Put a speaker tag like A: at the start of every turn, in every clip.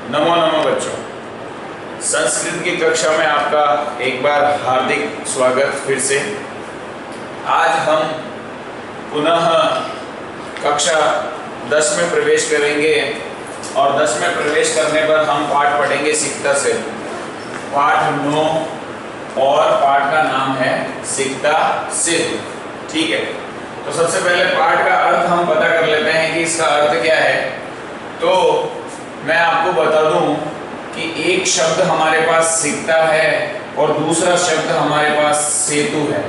A: नमो नमो बच्चों, संस्कृत की कक्षा में आपका एक बार हार्दिक स्वागत। फिर से आज हम पुनः कक्षा 10 में प्रवेश करेंगे और 10 में प्रवेश करने पर हम पाठ पढ़ेंगे सिकता से, पाठ 9 और पाठ का नाम है सिकता सिद्ध। ठीक है, तो सबसे पहले पाठ का अर्थ हम पता कर लेते हैं कि इसका अर्थ क्या है। तो मैं आपको बता दूं कि एक शब्द हमारे पास सिकता है और दूसरा शब्द हमारे पास सेतु है।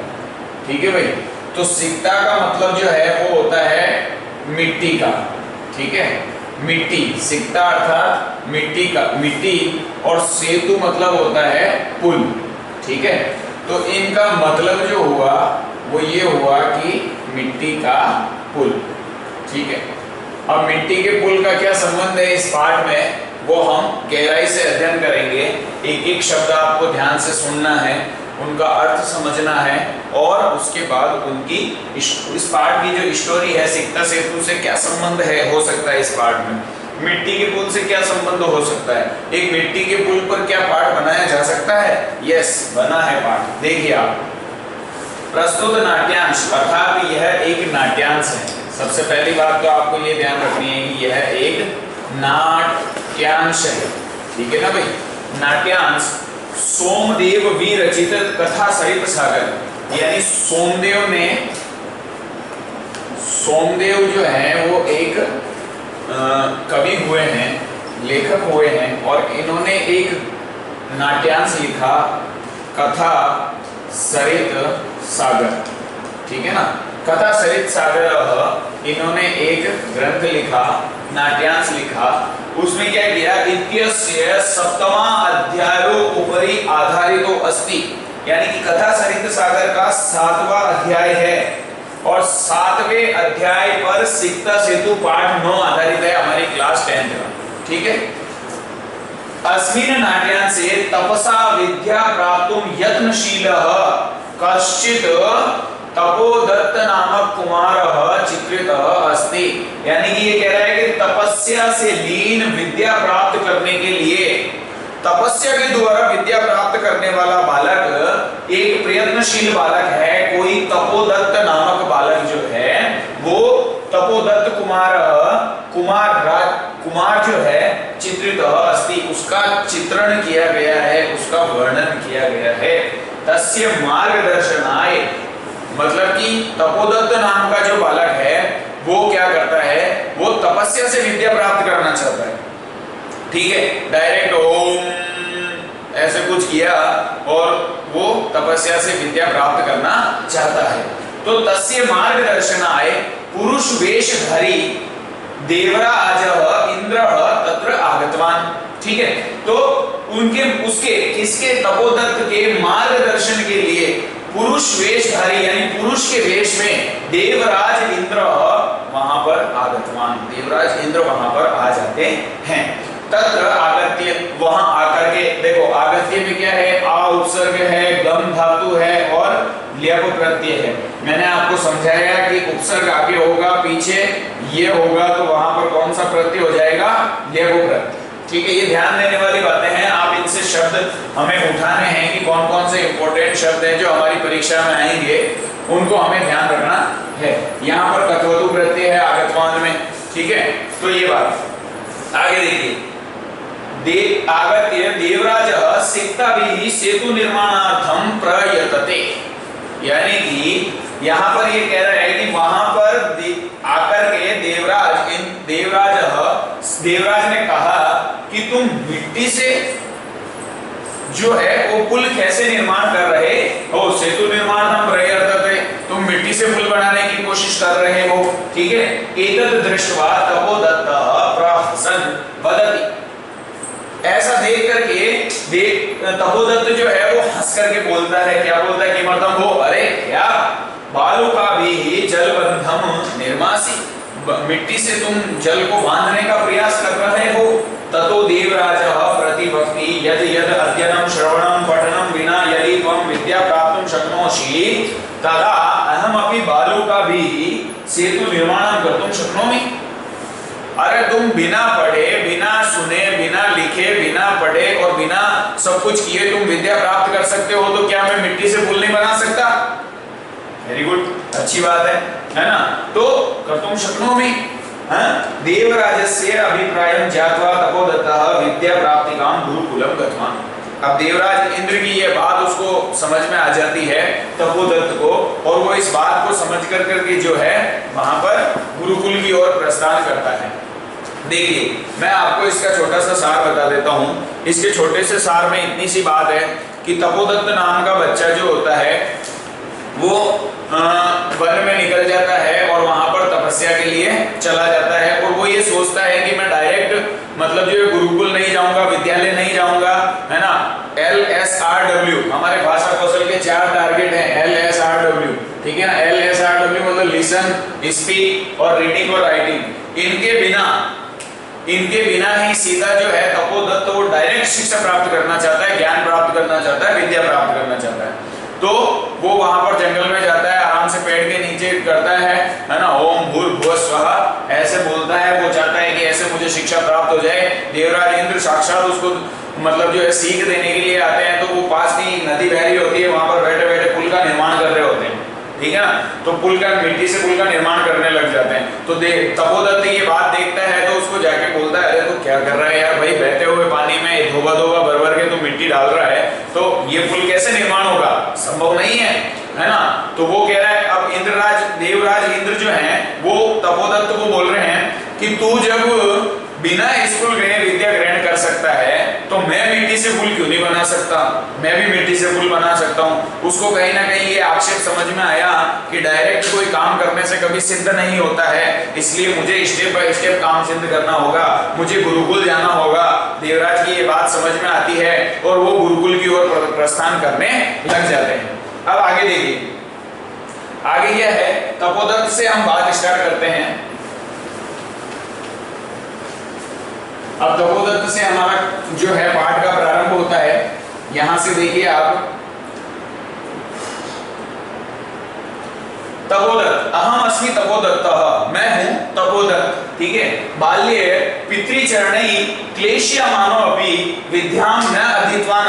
A: ठीक है भाई, तो सिकता का मतलब जो है वो होता है मिट्टी का। ठीक है, मिट्टी, सिकता अर्थात मिट्टी का, मिट्टी, और सेतु मतलब होता है पुल। ठीक है, तो इनका मतलब जो हुआ वो ये हुआ कि मिट्टी का पुल। ठीक है, अब मिट्टी के पुल का क्या संबंध है इस पाठ में, वो हम गहराई से अध्ययन करेंगे। एक एक शब्द आपको ध्यान से सुनना है, उनका अर्थ समझना है और उसके बाद उनकी इस पाठ की जो स्टोरी है, सिकता सेतु से क्या संबंध है हो सकता है इस पाठ में, मिट्टी के पुल से क्या संबंध हो सकता है, एक मिट्टी के पुल पर क्या पाठ बनाया जा सकता है। यस, बना है पाठ। देखिए आप, प्रस्तुत नाट्यांश अर्थात यह एक नाट्यांश है। सबसे पहली बात तो आपको ये ध्यान रखनी है कि यह एक नाट्यांश है। ठीक है ना भाई, नाट्यांश सोमदेव विरचित कथा सहित सागर, यानी सोमदेव जो है वो एक कवि हुए हैं, लेखक हुए हैं, और इन्होंने एक नाट्यांश लिखा, कथा सरित सागर। ठीक है ना, कथा सरित सागर, इन्होंने एक ग्रंथ लिखा, नाट्यांश लिखा। उसमें क्या किया, इत्यस्य सप्तमा अध्यायो उपरि आधारितो अस्ति, यानी कि कथा सरित सागर का 7वां अध्याय है और 7वें अध्याय पर सिकता सेतु पाठ 9 आधारित है, हमारी क्लास 10th का। ठीक है, अस्मिन् नाट्यांशे तपसा विद्या प्राप्तुं यत्नशीलः कश्चित् तपोदत्त नामक कुमारः चित्रितः अस्ति, यानी कि ये कह रहा है कि तपस्या से लीन विद्या प्राप्त करने के लिए, तपस्या के द्वारा विद्या प्राप्त करने वाला बालक एक प्रयत्नशील बालक है। कोई तपोदत्त नामक बालक जो है वो तपोदत्त कुमार जो है चित्रित अस्ति, उसका चित्रण किया गया है, उसका वर्णन किया गया है। तस्य मार्गदर्शनाय, मतलब कि तपोदत्त नाम का जो बालक है वो क्या करता है, वो तपस्या से विद्या प्राप्त करना चाहता है। ठीक है, डायरेक्ट ओम ऐसे कुछ किया और वो तपस्या से विद्या प्राप्त करना चाहता है। तो तस्य मार्गदर्शनाय पुरुष वेशधारी देवराज इंद्र तत्र आगतवान। ठीक है, तो किसके तपोदत्त के मार्गदर्शन के लिए पुरुष वेशधारी, यानी पुरुष के वेश में देवराज इंद्र वहां पर आगतवान, देवराज इंद्र वहां पर आ जाते हैं। तत्र आगत्य, वहां आकर के, देखो आगत्य में क्या है, आ उपसर्ग है, गम धातु है और ल्यप प्रत्यय है। मैंने आपको समझाया कि उपसर्ग आगे होगा, पीछे ये होगा, तो वहां पर कौन सा प्रत्यय हो जाएगा, ल्यप प्रत्यय। ठीक है, ये ध्यान देने वाली बातें हैं। आप इनसे शब्द हमें उठाने हैं कि कौन कौन से इंपॉर्टेंट शब्द हैं जो हमारी परीक्षा में आएंगे, उनको हमें ध्यान रखना है। यहाँ पर कथवतु प्रत्यय है आगतवान में। ठीक है, तो ये बात आगे देखिए, आगत्य देवराज सिकताभिः सेतु निर्माणार्थम प्रयतते, यानी कि यहाँ पर ये कह रहा है कि वहां पर आकर के देवराज ने कहा कि तुम मिट्टी से जो है वो पुल कैसे निर्माण कर रहे हो, सेतु निर्माण हम प्रयतते, तुम मिट्टी से पुल बनाने की कोशिश कर रहे हो। ठीक है, एतद् दृष्ट्वा तपोदत्तः प्रहसन् वदति, ऐसा देख करके तपोदत्त जो है वो हंस करके बोलता है। क्या बोलता है कि मतलब वो, अरे क्या बालू का भी जलबंधम निर्मासी, मिट्टी से तुम जल को बांधने का प्रयास कर रहे हो। ततो देवराजः प्रतिभक्ति यद यद अध्ययनं श्रवणं पठनं विना यदि त्वं विद्या प्राप्तुं शक्नोषि तदा अहमपि बालू का भी सेतु निर्माणं कर्तुं शक्नोमि। अरे तुम बिना पढ़े, बिना सुने, बिना लिखे सब कुछ किए तुम विद्या प्राप्त कर सकते हो, तो क्या मैं मिट्टी से फूल नहीं बना सकता? वेरी गुड, अच्छी बात है ना? तो कर्तुम शक्नोमि। देवराजस्य अभिप्रायं ज्ञात्वा तपोदत्तः विद्या प्राप्तिकां गुरुकुलं गतवान्। अब देवराज इंद्र की ये बात उसको समझ में आ जाती है तपोदत्त को, और वो इस बात को समझ कर करके जो है वहां पर गुरुकुल की ओर प्रस्थान करता है। देखिए मैं आपको इसका छोटा सा सार बता देता हूं। इसके छोटे से सार में इतनी सी बात है कि तपोदत्त नाम का बच्चा जो होता है वो वन में निकल जाता है और वहां पर तपस्या के लिए चला जाता है, और वो ये सोचता है कि मैं डायरेक्ट मतलब जो गुरुकुल नहीं जाऊंगा, विद्यालय नहीं जाऊंगा, है ना। LSRW हमारे भाषा कौशल के 4 टारगेट हैं। LSRW, ठीक है ना। LSRW मतलब लिसन, स्पीक और रीडिंग और राइटिंग। इनके बिना ही सीधा जो है तपोदत्त वो डायरेक्ट शिक्षा प्राप्त करना चाहता है, ज्ञान प्राप्त करना चाहता है, विद्या प्राप्त करना चाहता है। तो वो वहां पर जंगल में जाता है, आराम से पेड़ के नीचे करता है ना, ओम भूर्भुवः स्वः ऐसे बोलता है। वो चाहता है कि ऐसे मुझे शिक्षा प्राप्त हो जाए। देवराज इंद्र साक्षात उसको मतलब जो है सीख देने के लिए आते हैं। तो वो पास की नदी बह रही होती है, वहां पर बैठे बैठे पुल का निर्माण कर रहे होते हैं, ठीक है ना। तो पुल का मिट्टी से पुल का निर्माण करने लग जाते हैं। तो तपोदत्त ये बात देखता है तो उसको जाके बोलता है, अरे तू क्या कर रहा है यार भाई, बहते हुए पानी में धोबा धोबा भर भर के तू मिट्टी डाल रहा है, तो ये पुल कैसे निर्माण होगा? संभव नहीं है ना। तो वो कह रहा है, अब देवराज इंद्र जो है वो तपोदत्त को बोल रहे हैं कि तू जब बिना स्कूल गए विद्या ग्रहण कर सकता है तो मैं मिट्टी से पुल क्यों नहीं बना सकता? मैं भी मिट्टी से पुल बना सकता हूँ। उसको कहीं ना कहीं ये आक्षेप समझ में आया कि डायरेक्ट कोई काम करने से कभी सिद्ध नहीं होता है, इसलिए मुझे स्टेप बाय स्टेप काम सिद्ध करना होगा, मुझे गुरुकुल जाना होगा। देवराज की ये बात समझ में आती है और वो गुरुकुल की ओर प्रस्थान करने लग जाते हैं। अब आगे देखिए, आगे क्या है, तपोदत्त से हम बात स्टार्ट करते हैं। अब तपोदत्त से हमारा जो है पाठ का प्रारंभ होता है। यहां से देखिए आप, तपोदत्त, अहम अस्मि तपोदत्तः, मैं हूं तपोदत्त, ठीक है। बाल्ये पितृचरणै क्लेश्यमानो अपि विद्यां न अधीतवान्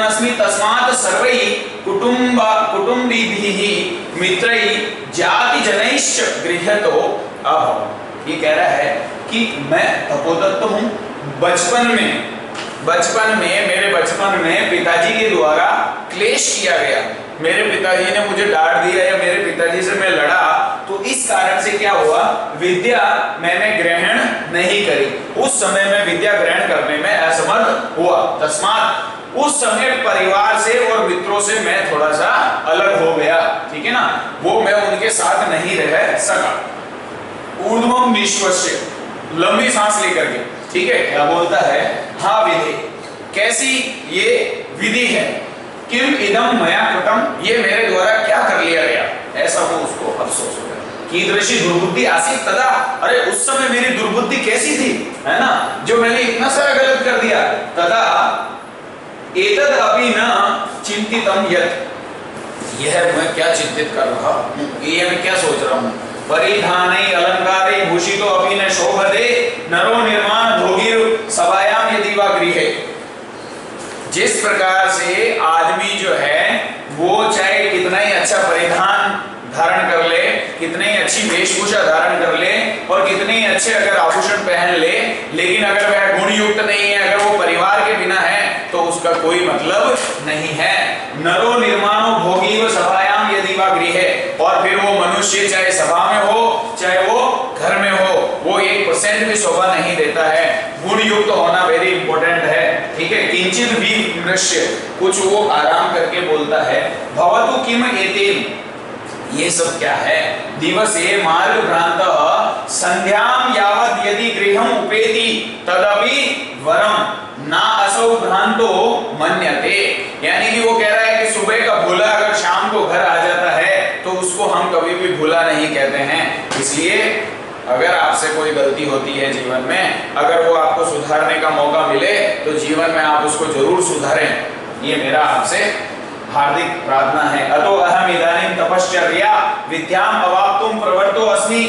A: अस्मि, तस्मात् सर्वैः कुटुम्बिभिः मित्रैः जातिजनैश्च गृह्यतो अभवम्। ये कह रहा है कि मैं तपोदत्त हूं। बचपन में पिताजी के द्वारा क्लेश किया गया, मेरे पिताजी ने मुझे डांट दिया या मेरे पिताजी से मैं लड़ा, तो इस कारण से क्या हुआ, विद्या मैंने ग्रहण नहीं करी। उस समय में विद्या ग्रहण करने में असमर्थ हुआ, तस्मात उस समय परिवार से और मित्रों से मैं थोड़ा सा अलग हो गया, ठीक है ना। वो मैं उनके साथ नहीं रह सका। ऊर्ध्वं निश्वस्य, लंबी सांस लेकर के, ठीक है। क्या बोलता है, हाँ विधि, कैसी ये विधि है, किम इदम मया कृतम, ये मेरे द्वारा क्या कर लिया गया, ऐसा वो उसको अफसोस हो गया। कीदृशी दुर्बुद्धि आसीत् तदा, अरे उस समय मेरी दुर्बुद्धि कैसी थी, है ना, जो मैंने इतना सारा गलत कर दिया। तदा एतद् अपि न चिंतितम् यत्, यह मैं क्या चिंतित कर रहा हूं, ये मैं क्या सोच रहा हूं। परिधानै अलंकारै भूषितो अपि न शोभते नरो निर्माण भोगिर सभायाम यदि वा गृहे। जिस प्रकार से आदमी जो है वो चाहे कितना ही अच्छा परिधान धारण कर ले, कितनी अच्छी वेशभूषा धारण कर ले और कितने ही अच्छे अगर आभूषण पहन ले, लेकिन अगर वह गुण युक्त नहीं है, अगर वो परिवार के बिना है, तो उसका कोई मतलब नहीं है। नरो निर्माणो भोगी सभायाम यदि वा गृहे, और फिर वो मनुष्य चाहे सभा में हो चाहे वो घर में हो, वो 1% भी शोभा नहीं देता है। गुण युक्त होना वेरी इंपॉर्टेंट है, ठीक है। किंचित भी मनुष्य, कुछ वो आराम करके बोलता है, भवतु किम एतेन, ये सब क्या है। दिवसे मार्ग भ्रांत संध्याम यावत् यदि गृहम उपेति तदपि वरम ना असौ भ्रांतो मन्यते। यानी कि वो कह रहा है कि सुबह का भूला अगर शाम को घर आ जाता है तो उसको हम कभी भी भूला नहीं कहते हैं। इसलिए अगर आपसे कोई गलती होती है जीवन में, अगर वो आपको सुधारने का मौका मिले तो जीवन में आप उसको जरूर सुधारें, ये मेरा आपसे हार्दिक प्रार्थना है। अतो अहम इदानीं तपश्चर्या विद्याम अवाप्तुम प्रवृत्तो अस्मि।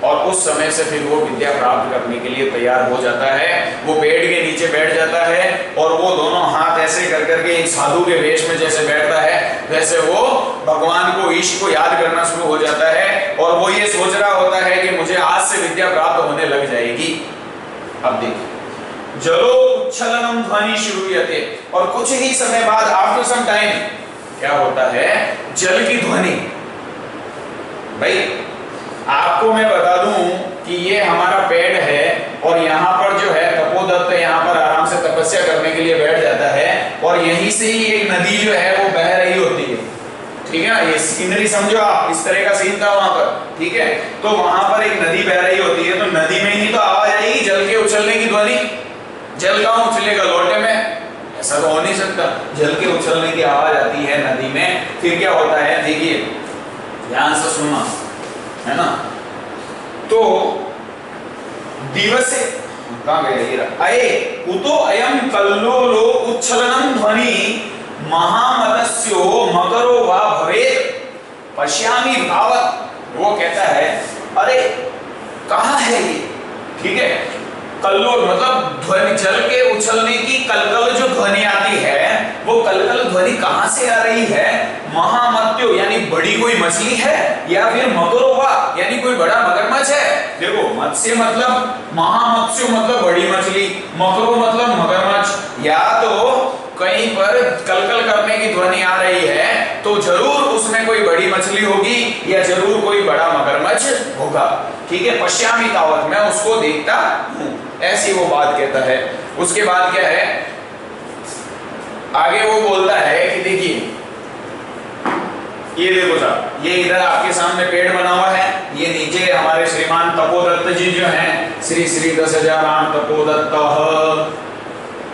A: और उस समय से फिर वो विद्या प्राप्त करने के लिए तैयार हो जाता है। वो पेड़ के नीचे बैठ जाता है और वो दोनों हाथ ऐसे कर करके एक साधु के वेश में जैसे बैठता है, वैसे वो भगवान को, ईश को याद करना शुरू हो जाता है और वो ये सोच रहा होता है कि मुझे आज से विद्या प्राप्त होने लग जाएगी। अब देखिए, जलो उच्छलनम ध्वनि श्रूयते, और कुछ ही समय बाद, आफ्टर सम टाइम, क्या होता है, जल की ध्वनि। भाई आपको मैं बता दूं कि ये हमारा पेड़ है और यहाँ पर जो है तपोदत्त यहाँ पर आराम से तपस्या करने के लिए बैठ जाता है और यहीं से ही एक नदी जो है वो बह रही होती है। ठीक है ना, ये सीनरी समझो आप, इस तरह का सीन था वहां पर। ठीक है, तो वहां पर एक नदी बह रही होती है, तो नदी में ही तो आवाज आएगी जल के उछलने की ध्वनि। जल कहाँ उछलेगा, लोटे में? ऐसा तो हो नहीं सकता। जल के उछलने की आवाज आती है नदी में। फिर क्या होता है, देखिए ध्यान से सुनना, है ना। तो दिवसे कहाँ गया ये रहा, अये कुतो अयम कल्लोलो उच्छलनम ध्वनि महामतस्यो मकरो वा भवेत् पश्यामि भावत। वो कहता है अरे कहाँ है ये। ठीक है, कल्लोल मतलब ध्वनि, जल के उछलने की कलकल जो ध्वनि आती है, वो कलकल ध्वनि कहां से आ रही है? महामत्यो यानी बड़ी कोई मछली है, या फिर मकरोवा यानी कोई बड़ा मगरमच्छ है। देखो, मत्स्य मतलब, महामत्स्यो मतलब बड़ी मछली, मकरो मतलब मगरमच्छ। या तो कहीं पर कलकल करने की ध्वनि आ रही है तो जरूर उसमें कोई बड़ी मछली होगी या जरूर कोई बड़ा मगरमच्छ होगा। ठीक है, पश्यामी तावत, मैं उसको देखता हूं, ऐसी वो बात कहता है। उसके बाद क्या है, आगे वो बोलता है कि देखिए ये देखो साहब, ये इधर आपके सामने पेड़ बना हुआ है, ये नीचे हमारे श्रीमान तपोदत्त जी जो हैं, श्री श्री 10,000 तपोदत्त।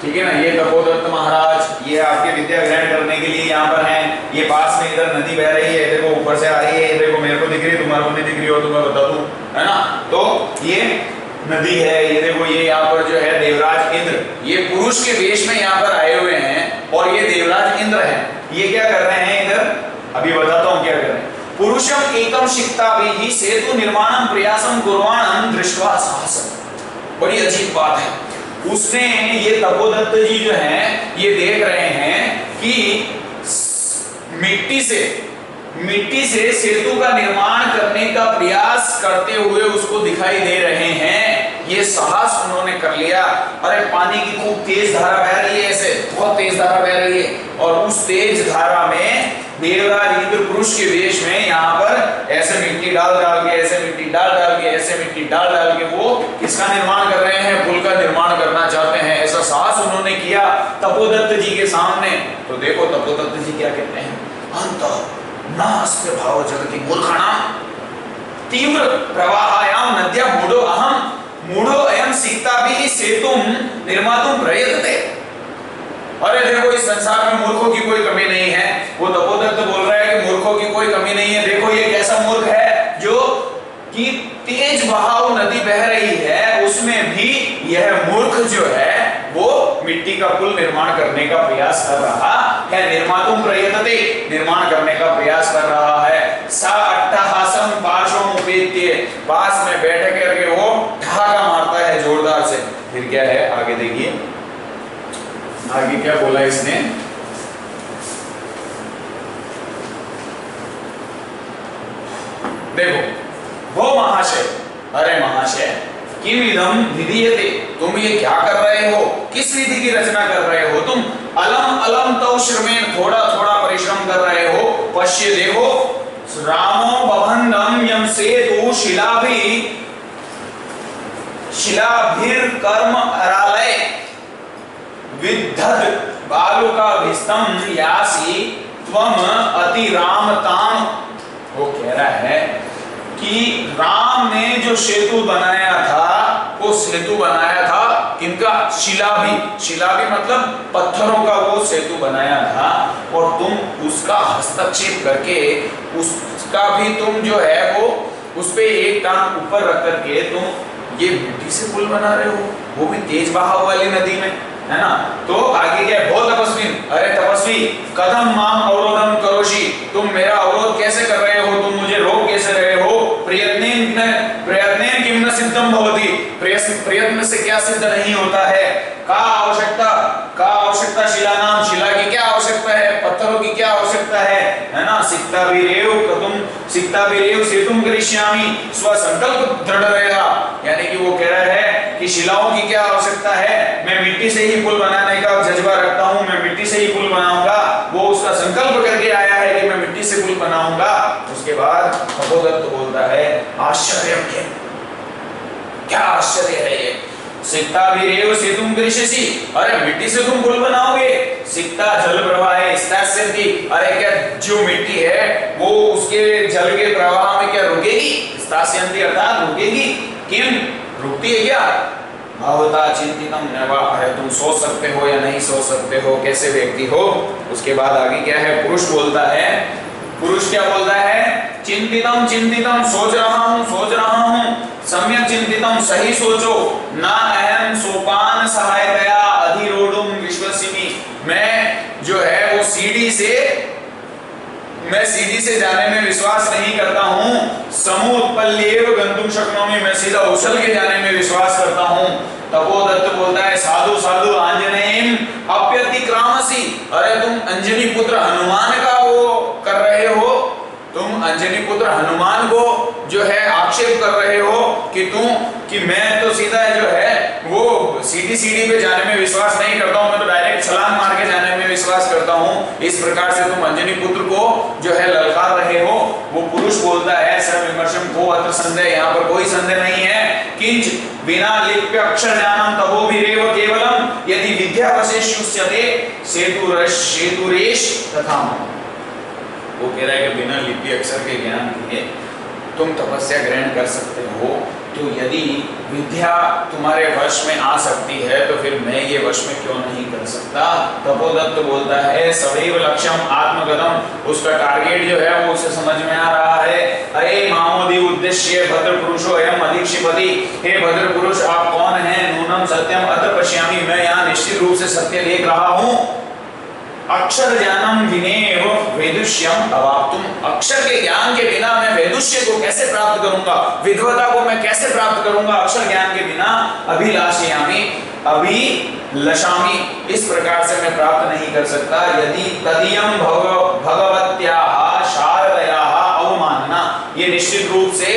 A: ठीक है ना, ये तपोदत्त महाराज, ये आपके विद्या ग्रहण करने के लिए यहाँ पर हैं। ये पास में इधर नदी बह रही है, देखो ऊपर से आ रही है, देखो मेरे को दिख रही है, तुम्हारे को नहीं दिख रही हो तो मैं बता दूं, है ना। तो ये नदी है, ये देखो, ये यहाँ पर जो है देवराज इंद्र, ये पुरुष के वेश में यहाँ पर आए हुए हैं और ये देवराज इंद्र हैं। ये क्या कर रहे हैं इधर, अभी बताता हूँ क्या कर रहे हैं। पुरुषम एकम शिक्ताभिः सेतु निर्माणम प्रयासम कुर्वाणं दृष्ट्वा साहसम। बड़ी अजीब बात है, उसने, ये तपोदत्त जी जो हैं, ये देख रहे हैं कि मिट्टी से सेतु का निर्माण करने का प्रयास करते हुए उसको दिखाई दे रहे हैं। ये साहस उन्होंने कर लिया। अरे पानी की खूब तेज धारा बह रही है, ऐसे बहुत तेज धारा बह रही है, और उस तेज धारा में देवराज इंद्र पुरुष के वेश में यहाँ पर ऐसे मिट्टी डाल डाल के, ऐसे मिट्टी डाल डाल के, ऐसे मिट्टी डाल डाल के वो किसका निर्माण कर रहे हैं, पुल का निर्माण करना चाहते हैं। ऐसा साहस उन्होंने किया तपोदत्त जी के सामने। तो देखो तपोदत्त जी क्या कहते हैं, अंत नास्ति भाव जगति मूर्खाणाम तीव्र प्रवाहायाम नद्या मूढ़ो अहम मूढ़ो अयम सिक्ताभिः सेतुम निर्मातुम प्रयतते। अरे देखो, इस संसार में मूर्खों की कोई कमी नहीं है। वो तपोदत्त बोल रहा है कि मूर्खों की कोई कमी नहीं है। देखो ये कैसा मूर्ख है जो कि तेज बहाव नदी बह रही है, उसमें भी यह मूर्ख जो है वो मिट्टी का पुल निर्माण करने का प्रयास कर रहा है। निर्मातुम प्रयतते, निर्माण करने का प्रयास कर रहा है। सा अट्टहासम पाशोम उपेत्य, पास में बैठ करके वो ठहाका मारता है जोरदार से। फिर क्या है आगे देखिए, आगे क्या बोला इसने, देखो, वो महाशय, अरे महाशय, किम इदम विधीयते, तुम ये क्या कर रहे हो, किस विधि की रचना कर रहे हो तुम? अलम अलम तव श्रमेण, थोड़ा थोड़ा परिश्रम कर रहे हो। पश्य देखो, रामो बबंधम यम सेतु शिलाभिर कर्म अरालय विद्धत बालुका भिस्तम यासी त्वम अति रामताम। वो कह रहा है कि राम ने जो सेतु बनाया था, वो सेतु बनाया था किनका? शिलाभी मतलब पत्थरों का वो सेतु बनाया था, और तुम उसका हस्तक्षेप करके उसका भी तुम जो है वो उस पे एक टांग ऊपर रख करके तुम ये मिट्टी से पुल बना रहे हो, वो भी तेज बहाव वाली नदी में, है ना। तो आगे क्या है, बहुत तपस्वी, अरे तपस्वी, कथम माम अवरोधम करोषि, तुम मेरा अवरोध कैसे कर रहे हो, तुम मुझे रोक कैसे रहे हो? प्रयत्न प्रयत्न से क्या सिद्ध नहीं होता है। का आवश्यकता शिला नाम, शिला की क्या आवश्यकता है, पत्थरों की क्या आवश्यकता है ना। सिक्ता भी सेतुम करिष्यामि, स्व संकल्प दृढ़ रहेगा, यानी कि वो कह रहा है कि शिलाओं की क्या आवश्यकता है, मैं मिट्टी से ही पुल बनाने का जज्बा रखता हूं, मैं मिट्टी से ही पुल बनाऊंगा। वो उसका संकल्प करके आया है कि मैं मिट्टी से पुल बनाऊंगा। उसके बाद तपोदत्त बोलता है आश्चर्य, क्या आश्चर्य है ये। सिक्ता भी सेतुम करिष्यसि, अरे मिट्टी से तुम पुल बनाओगे। सिक्ता जल प्रवाह है, स्थास्यन्ति, अरे क्या जो मिट्टी है वो उसके जल के प्रवाह में क्या रुकेगी, स्थास्यन्ति अर्थात रुकेगी, किम रुकती है क्या। भवता चिंतितम न वा, अरे तुम सोच सकते हो या नहीं सोच सकते हो, कैसे व्यक्ति हो। उसके बाद आगे क्या है, पुरुष बोलता है, पुरुष क्या बोलता है, चिंतितम सोच रहा हूं, सम्यक चिंतितम सही सोचो, ना अहम सोपान सहायतया अधिरोढ़ुम विश्वसिमि, मैं जो है वो सीढ़ी से जाने में विश्वास नहीं करता हूं। समुत्पल्येव गंतुम शक्नोमि, मैं सीधा उछल के जाने में विश्वास करता हूं। तपोदत्त बोलता है साधु आंजनेयम अप्यतिक्रामसि, अरे तुम अंजनी पुत्र हनुमान का वो कर रहे हो, तुम अंजनी पुत्र हनुमान को जो है आक्षेप कर रहे हो कि मैं तो सीधा जो है वो सीढ़ी पे जाने में विश्वास नहीं करता हूं, मैं तो डायरेक्ट छलांग मार के जाने में विश्वास करता हूं। इस प्रकार से तुम अंजनी पुत्र को जो है ललकार रहे हो। वो पुरुष बोलता है सर्वविमर्शम को अत्र संदेह, यहाँ पर कोई संदेह नहीं है। किंच बिना लिप्य अक्षर ज्ञानम तपोभिरेव केवलम यदि विद्यावशेष्युच्यते सेतुरेश तथा। वो कह रहा है कि बिना लिपि अक्षर के ज्ञान के तुम तपस्या ग्रहण कर सकते हो, तो यदि विद्या तुम्हारे वश में आ सकती है तो फिर मैं ये वश में क्यों नहीं कर सकता। तपोदत्त बोलता है सदैव लक्ष्यम आत्मगतम, उसका टारगेट जो है वो उसे समझ में आ रहा है। अरे मामोदि उद्देश्य भद्र पुरुषो एवं अधिक्षिपति, हे भद्र पुरुष आप कौन हैं। नूनम सत्यम अत्र पश्यामि, मैं यहाँ निश्चित रूप से सत्य देख रहा हूँ। अक्षर ज्ञानम विनेव वेदुष्यम अवाप्तुम, अक्षर के ज्ञान के बिना मैं वेदुष्य को कैसे प्राप्त करूंगा, विद्वता को मैं कैसे प्राप्त करूंगा अक्षर ज्ञान के बिना। अभिलाषयामि अभिलषामि, इस प्रकार से मैं प्राप्त नहीं कर सकता। यदि तदीयम भगवत्याः शारदयाः अवमानना, ये निश्चित रूप से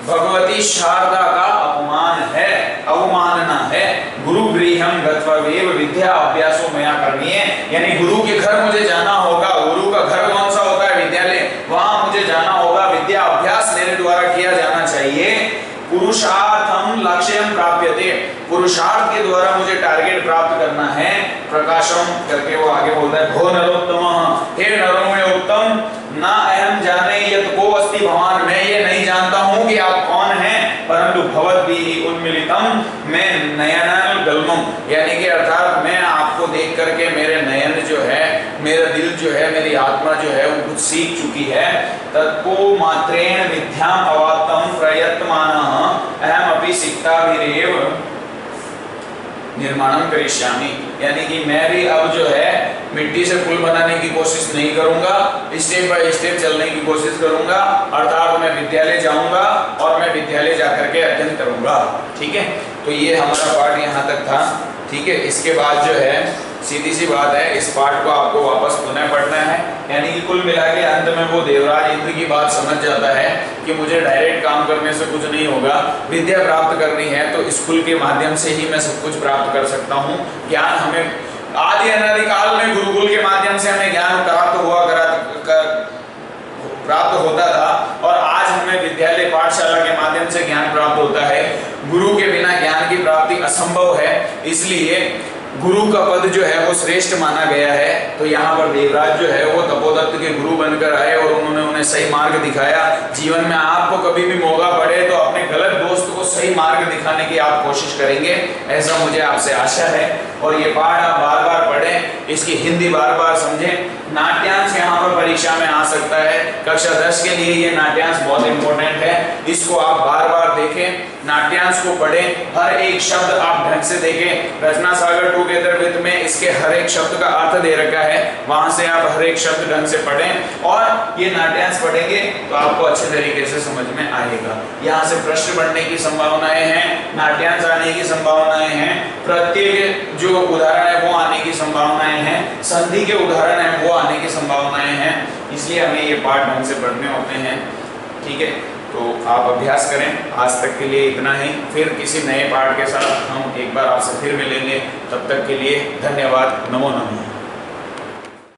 A: भगवती शारदा का अपमान है, अवमानना है। गुरु गृहम गत्वैव विद्या अभ्यासो मया करणीय, यानी गुरु के घर मुझे जाना होगा। गुरु का घर कौन सा होता है, विद्यालय, वहां मुझे जाना होगा, विद्या अभ्यास मेरे द्वारा किया जाना चाहिए। पुरुषार्थम लक्ष्यम प्राप्यते, पुरुषार्थ के द्वारा मुझे टारगेट प्राप्त करना है। प्रकाशम करके वो आगे बोलता है भो नरोत्तम, हे नरों में उत्तम, ना अहम जाने यत् को अस्ति भवान, मैं ये नहीं जानता हूँ कि आप कौन हैं, परंतु भवद्भिः उन्मीलितम मैं नयनाल गल्मम, यानी कि अर्थात मैं आपको देख करके मेरे नयन जो है, मेरा दिल जो है, मेरी आत्मा जो है वो कुछ सीख चुकी है। तत्को मात्रेण विद्याम अवाप्तम प्रयत्मानः अहम अपि सिक्ताभिरेव निर्माणम करिष्यामि, यानी कि मैं भी अब जो है मिट्टी से पुल बनाने की कोशिश नहीं करूंगा, स्टेप बाय स्टेप चलने की कोशिश करूंगा। अर्थात मैं विद्यालय जाऊंगा और मैं विद्यालय जाकर के अध्ययन करूंगा। ठीक है, तो ये हमारा पाठ यहाँ तक था। ठीक है, इसके बाद जो है सीधी सी बात है, इस पाठ को आपको वापस पुनः पढ़ना है, यानी कि कुल मिला के अंत में वो देवराज इंद्र की बात समझ जाता है कि मुझे डायरेक्ट काम करने से कुछ नहीं होगा, विद्या प्राप्त करनी है तो स्कूल के माध्यम से ही मैं सब कुछ प्राप्त कर सकता हूँ। ज्ञान हमें आदि अनादिकाल में गुरुकुल के माध्यम से हमें ज्ञान प्राप्त होता था, और आज हमें विद्यालय पाठशाला के माध्यम से ज्ञान प्राप्त होता है। गुरु के बिना ज्ञान की प्राप्ति असंभव है, इसलिए गुरु का पद जो है वो श्रेष्ठ माना गया है। तो यहाँ पर देवराज जो है वो तपोदत्त के गुरु बनकर आए और उन्होंने उन्हें सही मार्ग दिखाया। जीवन में आपको कभी भी मौका पड़े तो अपने गलत दोस्त को सही मार्ग दिखाने की आप कोशिश करेंगे, ऐसा मुझे आपसे आशा है। और ये पाठ आप बार बार पढ़ें, इसकी हिंदी बार बार समझें। नाट्यांश यहाँ पर परीक्षा में आ सकता है, कक्षा 10 के लिए ये नाट्यांश बहुत इंपॉर्टेंट है, इसको आप बार बार देखें, नाट्यांश को पढ़ें, हर एक शब्द आप ढंग से देखें। रचना सागर 2 टुगेदर विद में इसके हर एक शब्द का अर्थ दे रखा है, वहां से आप हर एक शब्द ढंग से पढ़ें और ये नाट्यांश पढ़ेंगे तो आपको अच्छे तरीके से समझ में आएगा। यहाँ से प्रश्न बनने की संभावनाएं हैं, नाट्यांश आने की संभावनाएं हैं, प्रत्येक जो उदाहरण है वो आने की संभावनाएं हैं, संधि के उदाहरण है वो आने की संभावनाएं हैं, इसलिए हमें ये पाठ ढंग से पढ़ने होते हैं। ठीक है, तो आप अभ्यास करें। आज तक के लिए इतना ही, फिर किसी नए पाठ के साथ हम एक बार आपसे फिर मिलेंगे। तब तक के लिए धन्यवाद। नमो नमः।